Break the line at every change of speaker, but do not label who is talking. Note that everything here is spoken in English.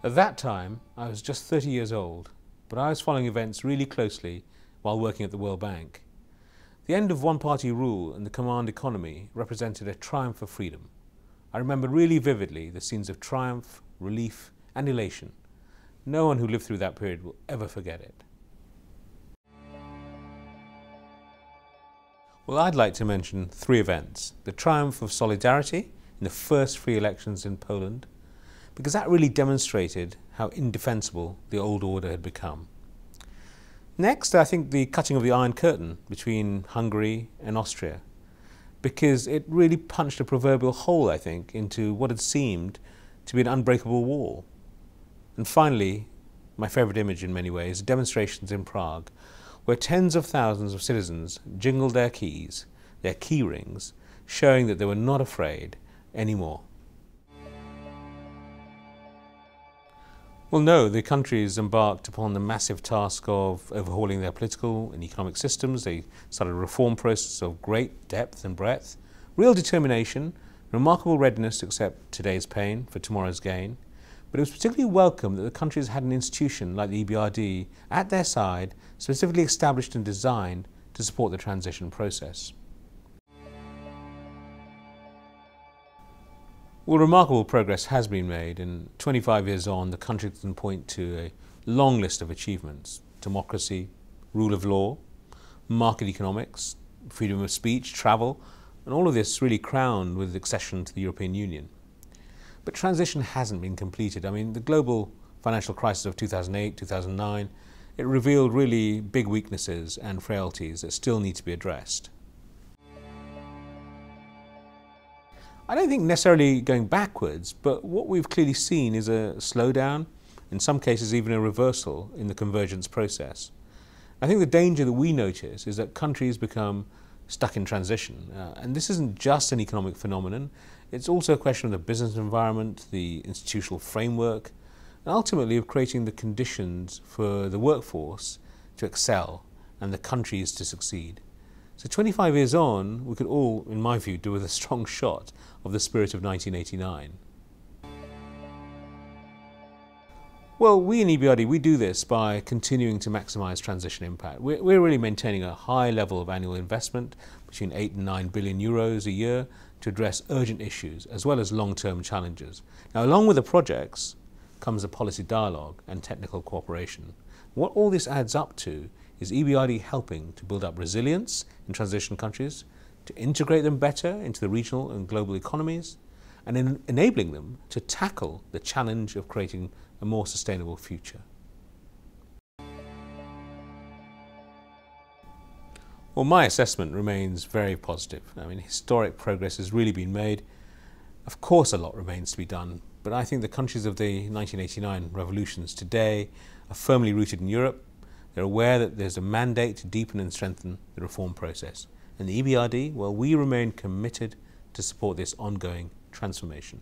At that time, I was just 30 years old, but I was following events really closely while working at the World Bank. The end of one-party rule and the command economy represented a triumph for freedom. I remember really vividly the scenes of triumph, relief, and elation. No one who lived through that period will ever forget it. Well, I'd like to mention three events. The triumph of solidarity in the first free elections in Poland, because that really demonstrated how indefensible the old order had become. Next, I think the cutting of the Iron Curtain between Hungary and Austria, because it really punched a proverbial hole, I think, into what had seemed to be an unbreakable wall. And finally, my favourite image in many ways, demonstrations in Prague, where tens of thousands of citizens jingled their keys, their key rings, showing that they were not afraid anymore. Well, no, the countries embarked upon the massive task of overhauling their political and economic systems. They started a reform process of great depth and breadth, real determination, remarkable readiness to accept today's pain for tomorrow's gain. But it was particularly welcome that the countries had an institution like the EBRD at their side, specifically established and designed to support the transition process. Well, remarkable progress has been made, and 25 years on, the country can point to a long list of achievements: democracy, rule of law, market economics, freedom of speech, travel, and all of this really crowned with accession to the European Union. But transition hasn't been completed. I mean, the global financial crisis of 2008, 2009, it revealed really big weaknesses and frailties that still need to be addressed. I don't think necessarily going backwards, but what we've clearly seen is a slowdown, in some cases even a reversal in the convergence process. I think the danger that we notice is that countries become stuck in transition. And this isn't just an economic phenomenon, it's also a question of the business environment, the institutional framework, and ultimately of creating the conditions for the workforce to excel and the countries to succeed. So 25 years on, we could all, in my view, do with a strong shot of the spirit of 1989. Well, we in EBRD, we do this by continuing to maximise transition impact. We're really maintaining a high level of annual investment, between 8 and 9 billion euros a year, to address urgent issues as well as long-term challenges. Now, along with the projects comes a policy dialogue and technical cooperation. What all this adds up to is EBRD helping to build up resilience in transition countries, to integrate them better into the regional and global economies, and enabling them to tackle the challenge of creating a more sustainable future. Well, my assessment remains very positive. I mean, historic progress has really been made. Of course, a lot remains to be done, but I think the countries of the 1989 revolutions today are firmly rooted in Europe. They're aware that there's a mandate to deepen and strengthen the reform process. And the EBRD, well, we remain committed to support this ongoing transformation.